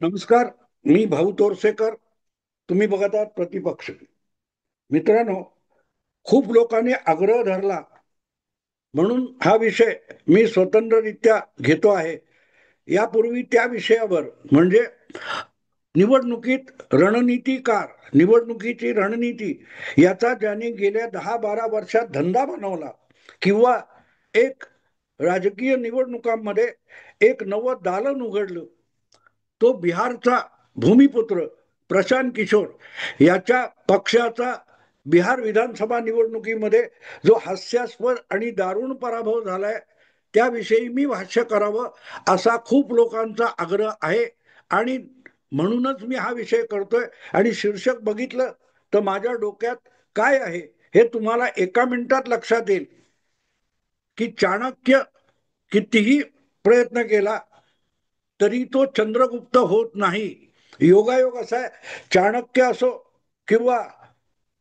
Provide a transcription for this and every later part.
नमस्कार. मी भाऊ तोरसेकर. तुम्ही बघत आहात प्रतिपक्ष. मित्रांनो, खूप लोकांनी आग्रह धरला म्हणून हा विषय मी स्वतंत्ररित्या घेतो आहे. यापूर्वी त्या विषयावर म्हणजे निवडणुकीत रणनीतिकार, निवडणुकीची रणनीती याचा ज्याने गेल्या 10-12 वर्षात धंदा बनवला किंवा एक राजकीय निवडणुकांमध्ये एक नवं दालन उघडलं, तो बिहारचा भूमिपुत्र प्रशांत किशोर याच्या पक्षाचा बिहार विधानसभा निवडणुकीमध्ये जो हास्यास्पद आणि दारुण पराभव झालाय त्याविषयी मी भाष्य करावं असा खूप लोकांचा आग्रह आहे. आणि म्हणूनच मी हा विषय करतोय. आणि शीर्षक बघितलं तर माझ्या डोक्यात काय आहे हे तुम्हाला एका मिनिटात लक्षात येईल की चाणक्य कितीही प्रयत्न केला तरी तो चंद्रगुप्त होत नाही. योगायोग असा आहे, चाणक्य असो किंवा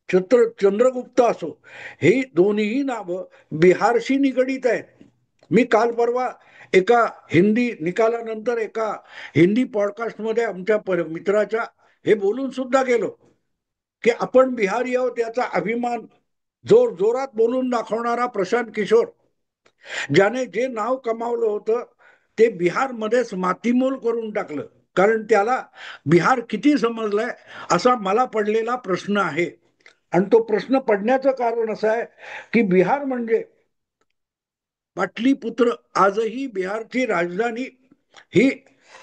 चंद्रगुप्त असो, ही दोन्ही नावं बिहारशी निगडीत आहेत. मी काल परवा एका हिंदी निकालानंतर एका हिंदी पॉडकास्टमध्ये आमच्या मित्राच्या हे बोलून सुद्धा गेलो की आपण बिहारी आहोत याचा अभिमान जोर जोरात बोलून दाखवणारा प्रशांत किशोर, ज्याने जे नाव कमावलं होतं ते बिहारमध्येच मातीमोल करून टाकलं. कारण त्याला बिहार किती समजलंय असा मला पडलेला प्रश्न आहे. आणि तो प्रश्न पडण्याचं कारण असं आहे की बिहार म्हणजे पाटलीपुत्र, आजही बिहारची राजधानी ही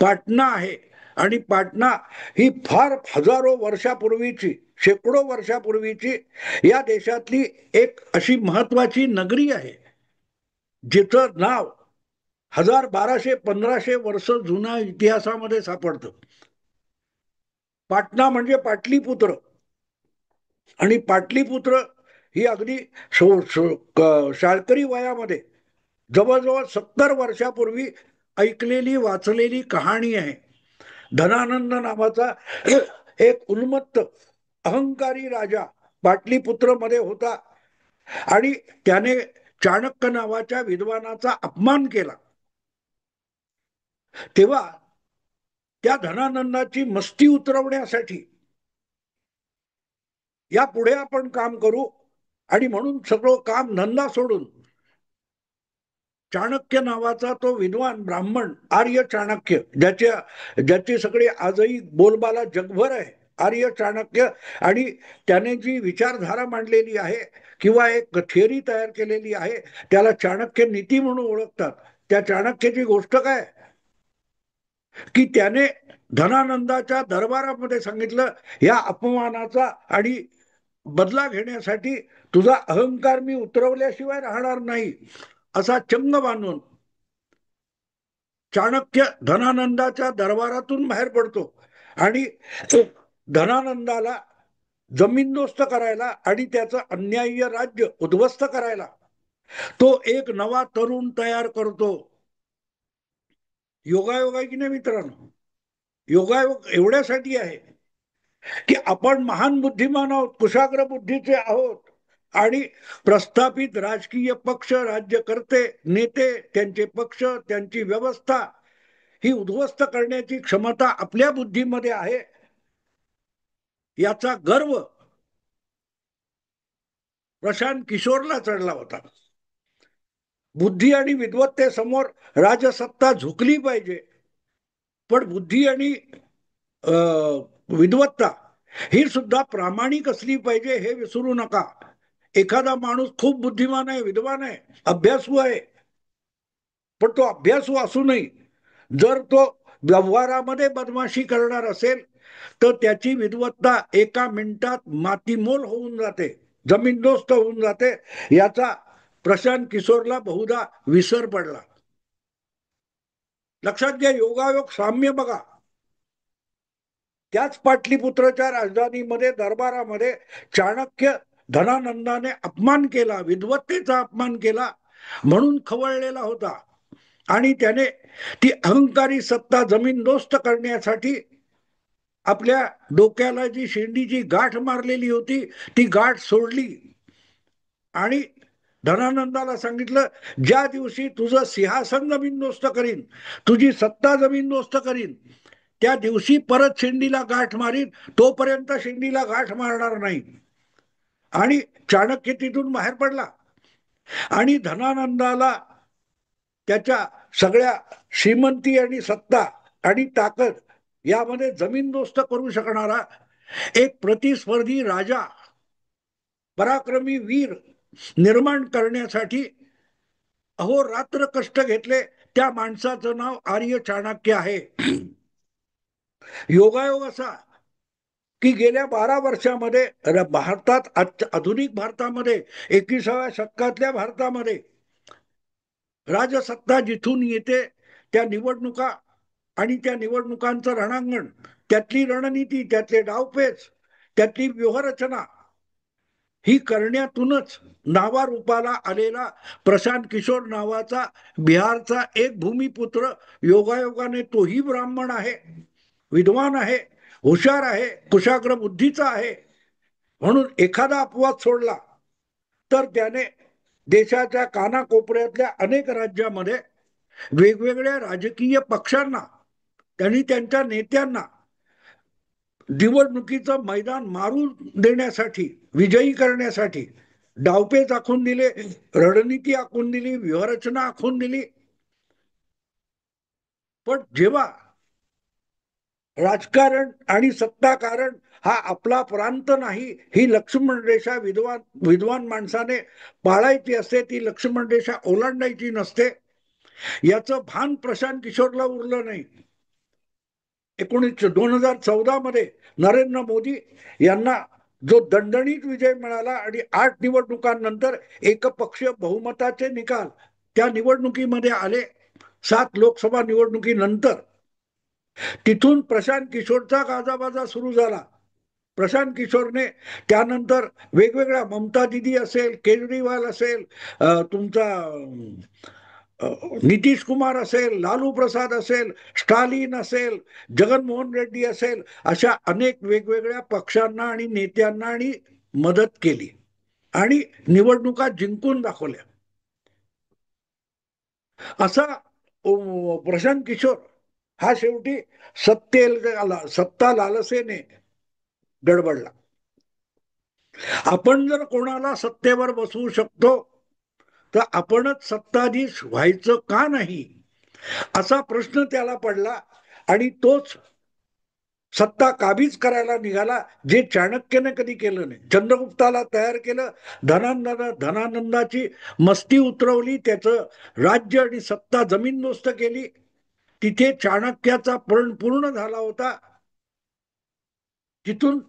पाटणा आहे. आणि पाटणा ही फार हजारो वर्षापूर्वीची, शेकडो वर्षापूर्वीची या देशातली एक अशी महत्वाची नगरी आहे जिचं नाव 1200-1500 वर्ष जुन्या इतिहासामध्ये सापडतं. पाटणा म्हणजे पाटलीपुत्र. आणि पाटलीपुत्र ही अगदी शाळकरी वयामध्ये जवळजवळ 70 वर्षापूर्वी ऐकलेली वाचलेली कहाणी आहे. धनानंद नावाचा एक उन्मत्त अहंकारी राजा पाटलीपुत्र मध्ये होता आणि त्याने चाणक्य नावाच्या विद्वानाचा अपमान केला. तेव्हा त्या धनानंदाची मस्ती उतरवण्यासाठी या पुढे आपण काम करू आणि म्हणून सगळं काम धंदा सोडून चाणक्य नावाचा तो विद्वान ब्राह्मण आर्य चाणक्य, ज्याची सगळी आजही बोलबाला जगभर आहे, आर्य चाणक्य. आणि त्याने जी विचारधारा मांडलेली आहे किंवा एक थिअरी तयार केलेली आहे त्याला चाणक्य नीती म्हणून ओळखतात. त्या चाणक्याची गोष्ट काय की त्याने धनानंदाच्या दरबारामध्ये सांगितलं, या अपमानाचा आणि बदला घेण्यासाठी तुझा अहंकार मी उतरवल्याशिवाय राहणार नाही असा चंग बांधून चाणक्य धनानंदाच्या दरबारातून बाहेर पडतो आणि धनानंदाला जमीनदोस्त करायला आणि त्याचं अन्याय्य राज्य उद्ध्वस्त करायला तो एक नवा तरुण तयार करतो. योगायोग आहे की नाही मित्रांनो? योगायोग एवढ्यासाठी आहे की आपण महान बुद्धिमान आहोत, कुशाग्र बुद्धीचे आहोत. आणि प्रस्थापित राजकीय पक्ष, राज्यकर्ते, नेते, त्यांचे पक्ष, त्यांची व्यवस्था ही उद्ध्वस्त करण्याची क्षमता आपल्या बुद्धीमध्ये आहे याचा गर्व प्रशांत किशोरला चढला होता. बुद्धी आणि विद्वत्तेसमोर राजसत्ता झुकली पाहिजे, पण बुद्धी आणि विद्वत्ता ही सुद्धा प्रामाणिक असली पाहिजे हे विसरू नका. एखादा माणूस खूप बुद्धिमान आहे, विद्वान आहे, अभ्यासू आहे, पण तो अभ्यासू असूनही जर तो व्यवहारामध्ये बदमाशी करणार असेल तर त्याची विद्वत्ता एका मिनिटात मातीमोल होऊन जाते, जमीनदोस्त होऊन जाते. याचा प्रशांत किशोरला बहुधा विसर पडला. लक्षात घ्या, योगायोग साम्य बघा. त्याच पाटलीपुत्रच्या राजधानीमध्ये दरबारामध्ये चाणक्य धनानंदाने अपमान केला, विद्वत्तेचा अपमान केला म्हणून खवळलेला होता. आणि त्याने ती अहंकारी सत्ता जमीनदोस्त करण्यासाठी आपल्या डोक्याला जी शेंडीची गाठ मारलेली होती ती गाठ सोडली आणि धनानंदाला सांगितलं, ज्या दिवशी तुझं सिंहासन जमीनदोस्त करीन, तुझी सत्ता जमीनदोस्त करीन, त्या दिवशी परत शेंडीला गाठ मारीन, तोपर्यंत शेंडीला गाठ मारणार नाही. आणि चाणक्य तिथून बाहेर पडला आणि धनानंदाला त्याच्या सगळ्या श्रीमंती आणि सत्ता आणि ताकद यामध्ये जमीनदोस्त करू शकणारा एक प्रतिस्पर्धी राजा, पराक्रमी वीर निर्माण करण्यासाठी अहोरात्र कष्ट घेतले. त्या माणसाचं नाव आर्य चाणक्य आहे. योगायोग असा की गेल्या 12 वर्षामध्ये भारतात, आधुनिक भारतामध्ये, 21व्या शतकातल्या भारतामध्ये राजसत्ता जिथून येते त्या निवडणुका आणि त्या निवडणुकांचं रणांगण, त्यातली रणनीती, त्यातले डावपेच, त्यातली व्यूहरचना ही करण्यातूनच नावारूपाला आलेला प्रशांत किशोर नावाचा बिहारचा एक भूमिपुत्र, योगायोगाने तोही ब्राह्मण आहे, विद्वान आहे, हुशार आहे, कुशाग्र बुद्धीचा आहे. म्हणून एखादा अपवाद सोडला तर त्याने देशाच्या कानाकोपऱ्यातल्या अनेक राज्यामध्ये वेगवेगळ्या राजकीय पक्षांना, त्यांनी त्यांच्या नेत्यांना निवडणुकीचं मैदान मारून देण्यासाठी, विजयी करण्यासाठी डावपेच आखून दिले, रणनीती आखून दिली, व्यूहरचना आखून दिली. पण जेव्हा राजकारण आणि सत्ताकारण हा आपला प्रांत नाही, ही लक्ष्मण रेषा विद्वान विद्वान माणसाने पाळायची असते, ती लक्ष्मण रेषा ओलांडायची नसते, याचं भान प्रशांत किशोरला उरलं नाही. 2014 मध्ये नरेंद्र मोदी यांना जो दणदणीत विजय मिळाला आणि 8 निवडणुकांनंतर एकपक्षीय बहुमताचे निकाल त्या निवडणुकीमध्ये आले, 7 लोकसभा निवडणुकीनंतर, तिथून प्रशांत किशोरचा गाजाबाजा सुरू झाला. प्रशांत किशोरने त्यानंतर वेगवेगळ्या, ममता दिदी असेल, केजरीवाल असेल, तुमचा नितीश कुमार असेल, लालू प्रसाद असेल, स्टालिन असेल, जगनमोहन रेड्डी असेल, अशा अनेक वेगवेगळ्या पक्षांना आणि नेत्यांना आणि मदत केली आणि निवडणुका जिंकून दाखवल्या. असा प्रशांत किशोर हा शेवटी सत्ता लालसेने गडबडला. आपण जर कोणाला सत्तेवर बसवू शकतो तर आपणच सत्ताधीश व्हायचं का नाही, असा प्रश्न त्याला पडला आणि तोच सत्ता काबीज करायला निघाला, जे चाणक्याने कधी केलं नाही. चंद्रगुप्ताला तयार केलं, धनानंदाची मस्ती उतरवली, त्याचं राज्य आणि सत्ता जमीनदोस्त केली. तिथे चाणक्याचा पण पूर्ण झाला होता, तिथून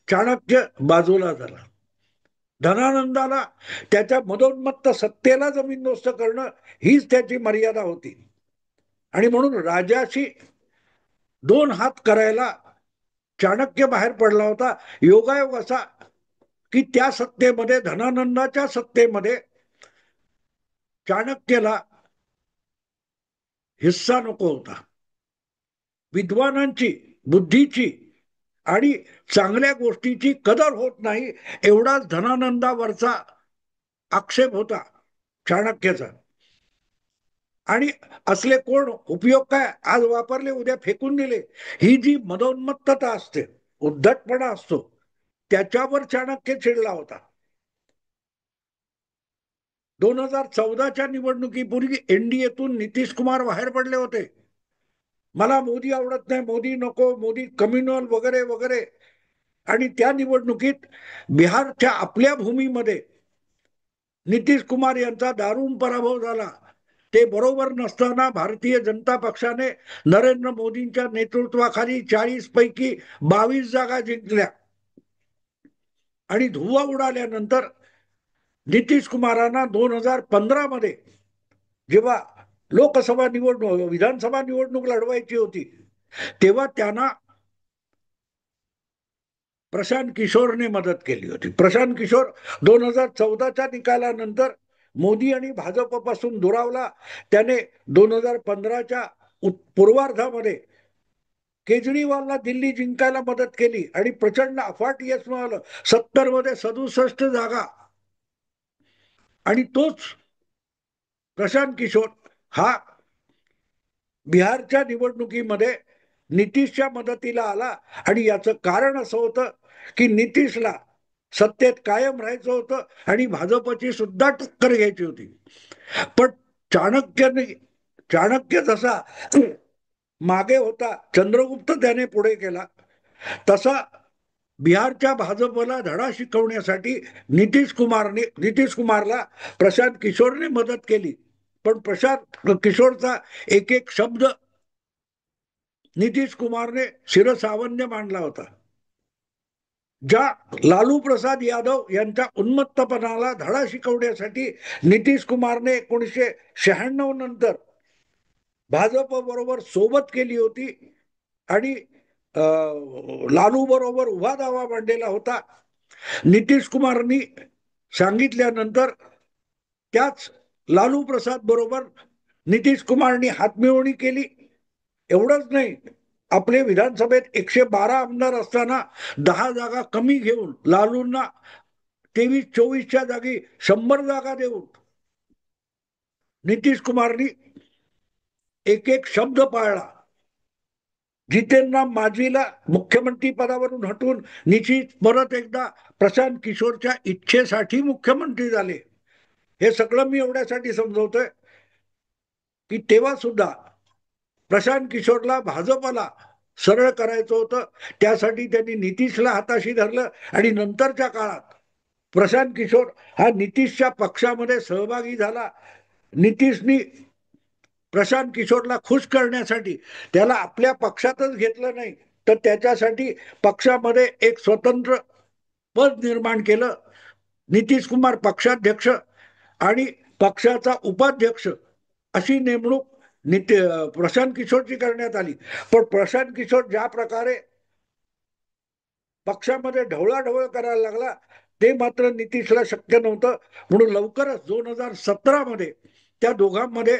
चाणक्य बाजूला झाला. धनानंदाला त्याच्या मदोन्मत्त सत्तेला जमीनदोस्त करणं हीच त्याची मर्यादा होती. आणि म्हणून राजाशी 2 हात करायला चाणक्य बाहेर पडला होता. योगायोग असा की त्या सत्तेमध्ये, धनानंदाच्या सत्तेमध्ये चाणक्यला हिस्सा नको होता. विद्वानांची, बुद्धीची आणि चांगल्या गोष्टीची कदर होत नाही, एवढाच धनानंदावरचा आक्षेप होता चाणक्याचा. आणि असले कोण, उपयोग काय, आज वापरले उद्या फेकून दिले, ही जी मदोन्मत्तता असते, उद्धटपणा असतो, त्याच्यावर चाणक्य चिडला होता. 2014च्या निवडणुकीपूर्वी एनडीएतून नितीश कुमार बाहेर पडले होते. मला मोदी आवडत नाही, मोदी नको, मोदी कम्युनल वगैरे वगैरे. आणि त्या निवडणुकीत बिहारच्या आपल्या भूमीमध्ये नितीश कुमार यांचा दारुण पराभव झाला. ते बरोबर नसताना भारतीय जनता पक्षाने नरेंद्र मोदींच्या नेतृत्वाखाली 40 पैकी 22 जागा जिंकल्या. आणि धुव्वा उडाल्यानंतर नितीश कुमारांना 2015 मध्ये जेव्हा लोकसभा निवडणूक, विधानसभा निवडणूक लढवायची होती, तेव्हा त्यांना प्रशांत किशोरने मदत केली होती. प्रशांत किशोर 2014च्या निकालानंतर मोदी आणि भाजपपासून दुरावला. त्याने 2015च्या पूर्वार्धामध्ये केजरीवालला दिल्ली जिंकायला मदत केली आणि प्रचंड अफाट यश मिळालं, 70 मध्ये 67 जागा. आणि तोच प्रशांत किशोर हा बिहारच्या निवडणुकीमध्ये नितीशच्या मदतीला आला. आणि याचं कारण असं होतं की नितीशला सत्तेत कायम राहायचं होतं आणि भाजपची सुद्धा टक्कर घ्यायची होती. पण चाणक्याने चाणक्य जसा मागे होता, चंद्रगुप्त त्याने पुढे केला, तसा बिहारच्या भाजपला धडा शिकवण्यासाठी नितीश कुमारला प्रशांत किशोरने मदत केली. पण प्रशांत किशोरचा एक एक शब्द नितीश कुमारने शिरसावन्य मांडला होता. ज्या लालू प्रसाद यादव यांच्या उन्मत्तपणाला धडा शिकवण्यासाठी नितीश कुमारने 1996 नंतर भाजप बरोबर सोबत केली होती आणि लालू बरोबर उभा दावा मांडलेला होता. नितीश कुमारनी सांगितल्यानंतर त्याच लालू प्रसाद बरोबर नितीश कुमारनी हातमिळवणी केली. एवढंच नाही, आपले विधानसभेत 112 आमदार असताना 10 जागा कमी घेऊन लालूंना 23-24च्या जागी 100 जागा देऊन नितीश कुमारनी एक एक शब्द पाळला. जितेंद्र माझीला मुख्यमंत्री पदावरून हटवून निश्चित परत एकदा प्रशांत किशोरच्या इच्छेसाठी मुख्यमंत्री झाले. हे सगळं मी एवढ्यासाठी समजवतोय की तेव्हा सुद्धा प्रशांत किशोरला भाजपला सरळ करायचं होतं. त्यासाठी त्यांनी नितीशला हाताशी धरलं आणि नंतरच्या काळात प्रशांत किशोर हा नितीशच्या पक्षामध्ये सहभागी झाला. नितीशनी प्रशांत किशोरला खुश करण्यासाठी त्याला आपल्या पक्षातच घेतलं नाही, तर त्याच्यासाठी पक्षामध्ये एक स्वतंत्र पद निर्माण केलं. नितीश कुमार पक्षाध्यक्ष आणि पक्षाचा उपाध्यक्ष अशी नेमणूक प्रशांत किशोरची करण्यात आली. पण प्रशांत किशोर ज्या प्रकारे पक्षामध्ये ढवळाढवळ करायला लागला ते मात्र नितीशला शक्य नव्हतं. म्हणून लवकरच 2017 मध्ये त्या दोघांमध्ये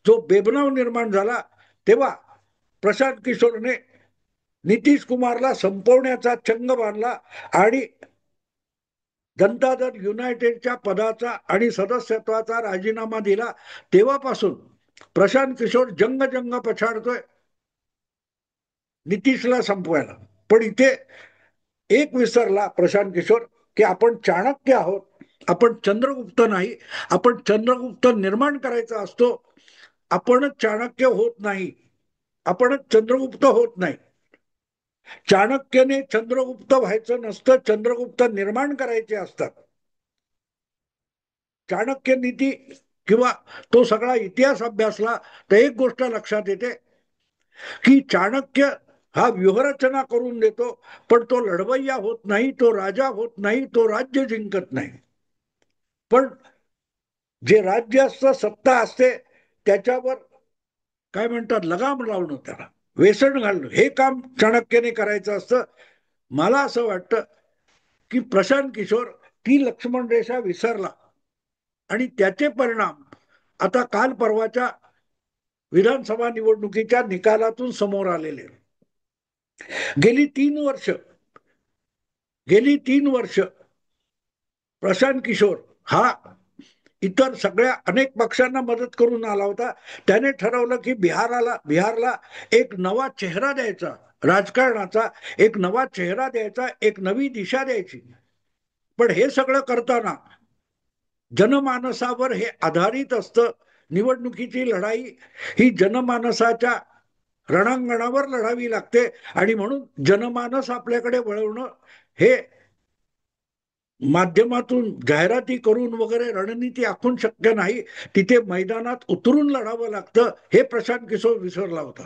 जो बेबनाव निर्माण झाला, तेव्हा प्रशांत किशोरने नितीश कुमारला संपवण्याचा चंग बांधला आणि जनता दल युनायटेडच्या पदाचा आणि सदस्यत्वाचा राजीनामा दिला. तेव्हापासून प्रशांत किशोर जंग पछाडतोय नितीशला संपवायला. पण इथे एक विसरला प्रशांत किशोर की आपण चाणक्य आहोत, आपण चंद्रगुप्त नाही. आपण चंद्रगुप्त निर्माण करायचा असतो, आपणच चाणक्य होत नाही, आपणच चंद्रगुप्त होत नाही. चाणक्याने चंद्रगुप्त व्हायचं नसतं, चंद्रगुप्त निर्माण करायचे असतात. चाणक्य नीती किंवा तो सगळा इतिहास अभ्यासला तर एक गोष्ट लक्षात येते की चाणक्य हा व्यूहरचना करून देतो, पण तो लढवय्या होत नाही, तो राजा होत नाही, तो राज्य जिंकत नाही. पण जे राज्य असतं, सत्ता असते, त्याच्यावर काय म्हणतात लगाम लावणं, त्याला वेसण घालणं, हे काम चाणक्याने करायचं असतं. मला असं वाटतं की प्रशांत किशोर ती लक्ष्मण रेषा विसरला आणि त्याचे परिणाम आता काल परवाच्या विधानसभा निवडणुकीच्या निकालातून समोर आलेले. गेली 3 वर्ष प्रशांत किशोर हा इतर सगळ्या अनेक पक्षांना मदत करून आला होता. त्याने ठरवलं की बिहारला एक नवा चेहरा द्यायचा, राजकारणाचा एक नवा चेहरा द्यायचा, एक नवी दिशा द्यायची. पण हे सगळं करताना जनमानसावर हे आधारित असतं. निवडणुकीची लढाई ही जनमानसाच्या रणांगणावर लढावी लागते आणि म्हणून जनमानस आपल्याकडे वळवणं हे माध्यमातून जाहिराती करून वगैरे रणनीती आखून शक्य नाही. तिथे मैदानात उतरून लढावं लागतं. हे प्रशांत किशोर विसरला होता.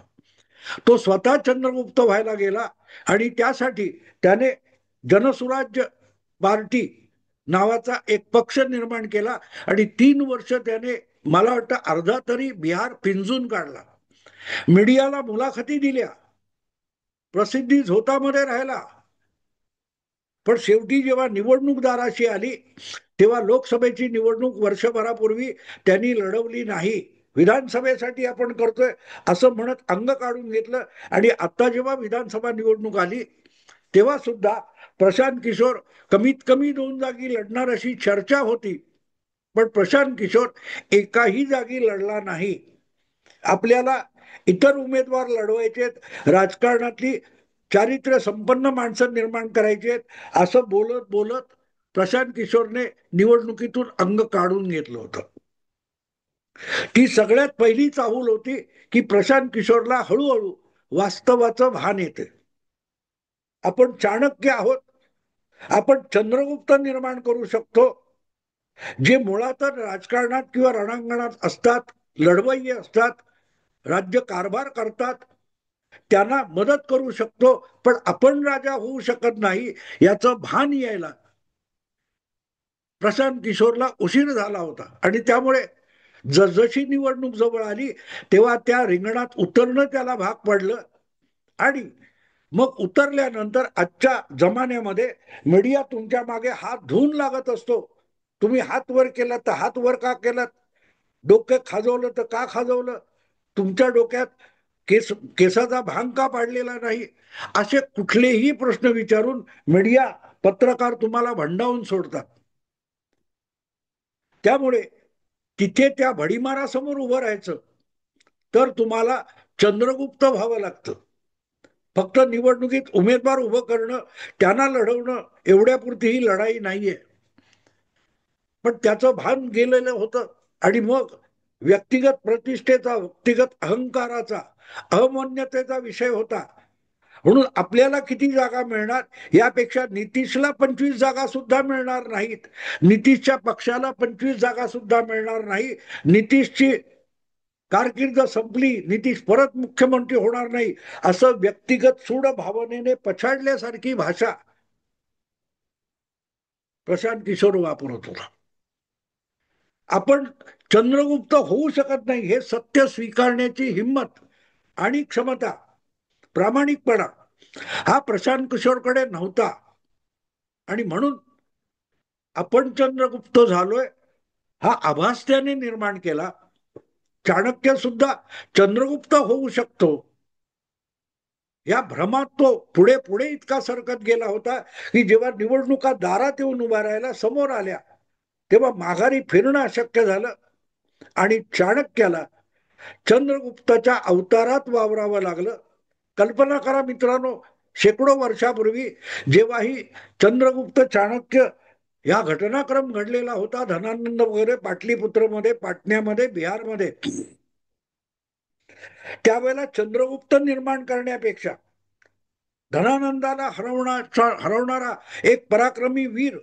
तो स्वतः चंद्रगुप्त व्हायला गेला आणि त्यासाठी त्याने जनसुराज्य पार्टी नावाचा एक पक्ष निर्माण केला आणि 3 वर्ष त्याने, मला वाटतं अर्धा तरी बिहार पिंजून काढला. मीडियाला मुलाखती दिल्या, प्रसिद्धी झोतामध्ये राहिला. पण शेवटी जेव्हा निवडणूक दाराशी आली तेव्हा लोकसभेची निवडणूक वर्षभरापूर्वी त्यांनी लढवली नाही. विधानसभेसाठी आपण करतोय असं म्हणत अंग काढून घेतलं. आणि आता जेव्हा विधानसभा निवडणूक आली तेव्हा सुद्धा प्रशांत किशोर कमीत कमी 2 जागी लढणार अशी चर्चा होती. पण प्रशांत किशोर एकाही जागी लढला नाही. आपल्याला इतर उमेदवार लढवायचे, राजकारणातली चारित्र्य संपन्न माणसं निर्माण करायचे, असं बोलत बोलत प्रशांत किशोरने निवडणुकीतून अंग काढून घेतलं होतं. ती सगळ्यात पहिली चाहूल होती की प्रशांत किशोरला हळूहळू वास्तवाचं भान येते. आपण चाणक्य आहोत, आपण चंद्रगुप्त निर्माण करू शकतो, जे मुळातच राजकारणात किंवा रणांगणात असतात, लढवय्ये असतात, राज्य कारभार करतात, त्यांना मदत करू शकतो, पण आपण राजा होऊ शकत नाही याचं भान यायला प्रशांत किशोरला उशीर झाला होता. आणि त्यामुळे जसजशी निवडणूक जवळ आली तेव्हा त्या रिंगणात उतरणं त्याला भाग पडलं. आणि मग उतरल्यानंतर आजच्या जमान्यामध्ये मीडिया तुमच्या मागे हात धुवून लागत असतो. तुम्ही हात वर केला तर हात वर का केलात, डोकं खाजवलं तर का खाजवलं, तुमच्या डोक्यात केसाचा भांग का पाडलेला नाही, असे कुठलेही प्रश्न विचारून मीडिया, पत्रकार तुम्हाला भंडावून सोडतात. त्यामुळे तिथे त्या भडीमारासमोर उभं राहायचं तर तुम्हाला चंद्रगुप्त व्हावं लागतं. फक्त निवडणुकीत उमेदवार उभं करणं, त्यांना लढवणं एवढ्यापुरती ही लढाई नाहीये. पण त्याचं भान गेलेलं होतं. आणि मग व्यक्तिगत प्रतिष्ठेचा, व्यक्तिगत अहंकाराचा, अवमान्यतेचा विषय होता. म्हणून आपल्याला किती जागा मिळणार यापेक्षा नितीशला 25 जागा सुद्धा मिळणार नाहीत, नितीशच्या पक्षाला 25 जागा सुद्धा मिळणार नाही, नितीशची कारकीर्द संपली, नितीश परत मुख्यमंत्री होणार नाही, असं व्यक्तिगत सूड भावनेने पछाडल्यासारखी भाषा प्रशांत किशोर वापरत होता. आपण चंद्रगुप्त होऊ शकत नाही हे सत्य स्वीकारण्याची हिंमत आणि क्षमता, प्रामाणिकपणा हा प्रशांत किशोरकडे नव्हता. आणि म्हणून आपण चंद्रगुप्त झालोय हा आभास त्याने निर्माण केला. चाणक्य सुद्धा चंद्रगुप्त होऊ शकतो या भ्रमात तो पुढे पुढे इतका सरकत गेला होता की जेव्हा निवडणुका दारात येऊन उभा राहायला समोर आल्या तेव्हा माघारी फिरणं अशक्य झालं. आणि चाणक्याला चंद्रगुप्ताच्या अवतारात वावरावं लागलं. कल्पना करा मित्रांनो, शेकडो वर्षापूर्वी जेव्हाही चंद्रगुप्त चाणक्य या घटनाक्रम घडलेला होता, धनानंद वगैरे पाटलीपुत्रमध्ये, पाटण्यामध्ये, बिहारमध्ये, त्यावेळेला चंद्रगुप्त निर्माण करण्यापेक्षा धनानंदाला हरवणारा एक पराक्रमी वीर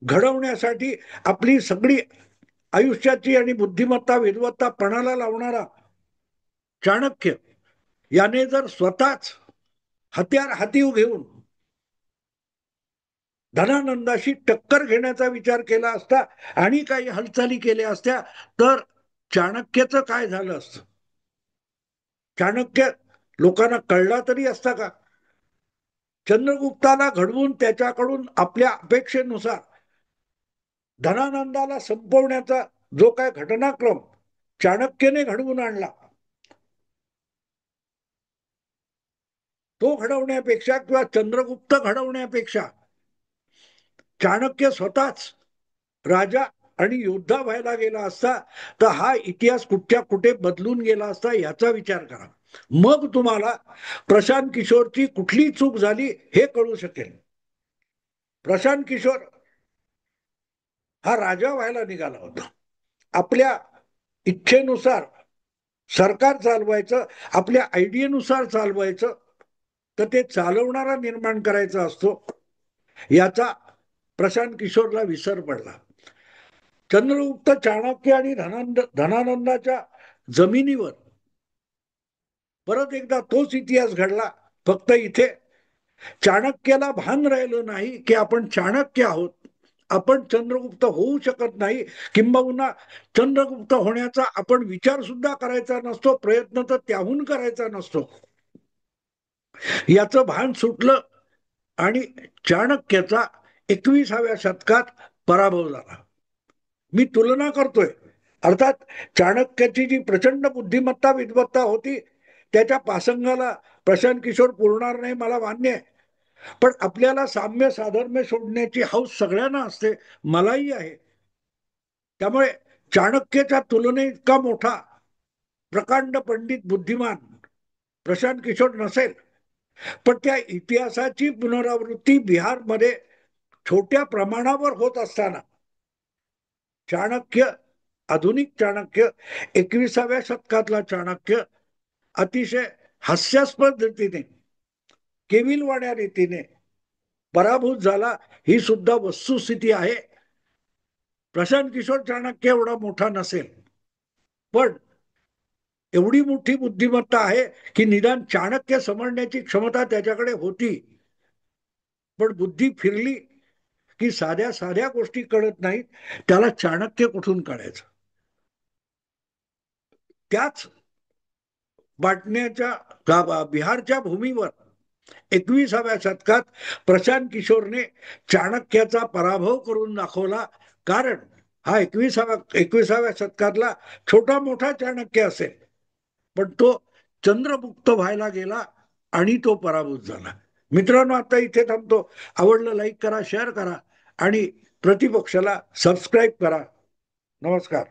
घडवण्यासाठी आपली सगळी आयुष्याची आणि बुद्धिमत्ता, विद्वत्ता पणाला लावणारा चाणक्य याने जर स्वतःच हत्यार हाती घेऊन धनानंदाशी टक्कर घेण्याचा विचार केला असता आणि काही हालचाली केल्या असत्या तर चाणक्याचं काय झालं असतं, चाणक्य लोकांना कळला तरी असता का? चंद्रगुप्ताला घडवून त्याच्याकडून आपल्या अपेक्षेनुसार धनानंदाला संपवण्याचा जो काय घटनाक्रम चाणक्यने घडवून आणला, तो घडवण्यापेक्षा किंवा चंद्रगुप्त घडवण्यापेक्षा चाणक्य स्वतःच राजा आणि योद्धा व्हायला गेला असता तर हा इतिहास कुठच्या कुठे बदलून गेला असता याचा विचार करा. मग तुम्हाला प्रशांत किशोरची कुठली चूक झाली हे कळू शकेल. प्रशांत किशोर हा राजा व्हायला निघाला होता. आपल्या इच्छेनुसार सरकार चालवायचं, आपल्या आयडियानुसार चालवायचं, तर ते चालवणारा निर्माण करायचा असतो याचा प्रशांत किशोरला विसर पडला. चंद्रगुप्त, चाणक्य आणि धनानंदाच्या जमिनीवर परत एकदा तोच इतिहास घडला. फक्त इथे चाणक्याला भान राहिलं नाही की आपण चाणक्य आहोत, आपण चंद्रगुप्त होऊ शकत नाही, किंबहुना चंद्रगुप्त होण्याचा आपण विचार सुद्धा करायचा नसतो, प्रयत्न तर त्याहून करायचा नसतो, याचं भान सुटलं. आणि चाणक्याचा 21व्या शतकात पराभव झाला. मी तुलना करतोय, अर्थात चाणक्याची जी प्रचंड बुद्धिमत्ता, विद्वत्ता होती त्याच्या पासंगाला प्रशांत किशोर पुरणार नाही मला मान्य आहे. पण आपल्याला साम्य साधर्म्य शोधण्याची हौस सगळ्यांना असते, मलाही आहे. त्यामुळे चाणक्याच्या तुलनेत इतका मोठा प्रकांड पंडित बुद्धिमान प्रशांत किशोर नसेल, पण त्या इतिहासाची पुनरावृत्ती बिहारमध्ये छोट्या प्रमाणावर होत असताना चाणक्य, आधुनिक चाणक्य, 21व्या शतकातला चाणक्य अतिशय हास्यास्पद रीतीने, केविलवाण्या रीतीने पराभूत झाला, ही सुद्धा वस्तुस्थिती आहे. प्रशांत किशोर चाणक्य एवढा मोठा नसेल, पण एवढी मोठी बुद्धिमत्ता आहे की निदान चाणक्य समजण्याची क्षमता त्याच्याकडे होती. पण बुद्धी फिरली की साध्या साध्या गोष्टी कळत नाहीत, त्याला चाणक्य कुठून कळायचं. त्याच वाटण्याच्या बिहारच्या भूमीवर 21व्या शतकात प्रशांत किशोरने चाणक्याचा पराभव करून दाखवला. कारण हा 21व्या शतकातला छोटा मोठा चाणक्य असेल, पण तो चंद्रमुक्त व्हायला गेला आणि तो पराभूत झाला. मित्रांनो, आता इथे थांबतो. आवडलं लाईक करा, शेअर करा आणि प्रतिपक्षाला सबस्क्राईब करा. नमस्कार.